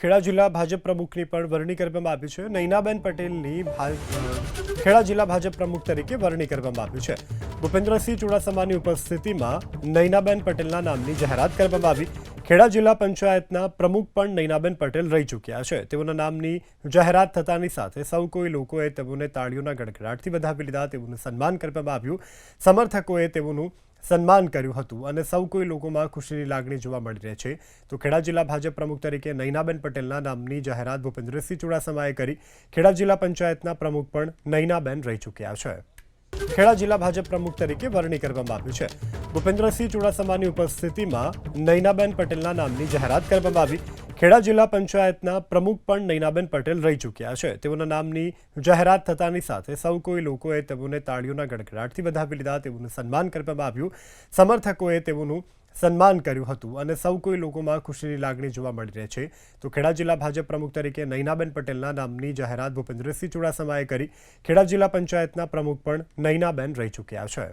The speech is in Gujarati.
ખેડા જિલ્લા ભાજપ પ્રમુખની પણ વરણી કરવામાં આવી છે। નૈનાબેન પટેલની ખેડા જિલ્લા ભાજપ પ્રમુખ તરીકે વરણી કરવામાં આવી છે। ભૂપેન્દ્રસિંહ ચુડાસમાની ઉપસ્થિતિમાં નૈનાબેન પટેલના નામની જાહેરાત કરવામાં આવી। ખેડા જિલ્લા પંચાયતના પ્રમુખ પણ નૈનાબેન પટેલ રહી ચૂક્યા છે। તેઓના નામની જાહેરાત થતાની સાથે સૌ કોઈ લોકોએ તેઓને તાળીઓના ગડગડાટથી વધાવી લીધા। તેઓનું સન્માન કરવામાં આવ્યું। સમર્થકોએ તેઓનું સન્માન કર્યું હતું અને સૌ કોઈ લોકોમાં ખુશીની લાગણી જોવા મળી રહી છે। તો ખેડા જિલ્લા ભાજપ પ્રમુખ તરીકે નૈનાબેન પટેલના નામની જાહેરાત ભૂપેન્દ્રસિંહ ચુડાસમાએ કરી। ખેડા જિલ્લા પંચાયતના પ્રમુખ પણ નૈનાબેન રહી ચૂક્યા છે। ખેડા જિલ્લા ભાજપ પ્રમુખ તરીકે વરણી કરવામાં આવ્યું છે। ભૂપેન્દ્રસિંહ ચુડાસમાની ઉપસ્થિતિમાં નૈનાબેન પટેલના નામની જાહેરાત કરવામાં આવી। ખેડા જિલ્લા પંચાયતના પ્રમુખ પણ નૈનાબેન પટેલ રહી ચૂક્યા છે। તેઓના નામની જાહેરાત થતાની સાથે સૌ કોઈ લોકોએ તેઓને તાળીઓના ગડગડાટથી વધાવી લીધા। તેઓનું સન્માન કરવામાં આવ્યું। સમર્થકોએ તેઓનું સન્માન કર્યું હતું અને સૌ કોઈ લોકોમાં ખુશીની લાગણી જોવા મળી રહી છે। તો ખેડા જિલ્લા ભાજપ પ્રમુખ તરીકે નૈનાબેન પટેલના નામની જાહેરાત ભૂપેન્દ્રસિંહ ચુડાસમાએ કરી। ખેડા જિલ્લા પંચાયતના પ્રમુખ પણ નૈનાબેન રહી ચૂક્યા છે।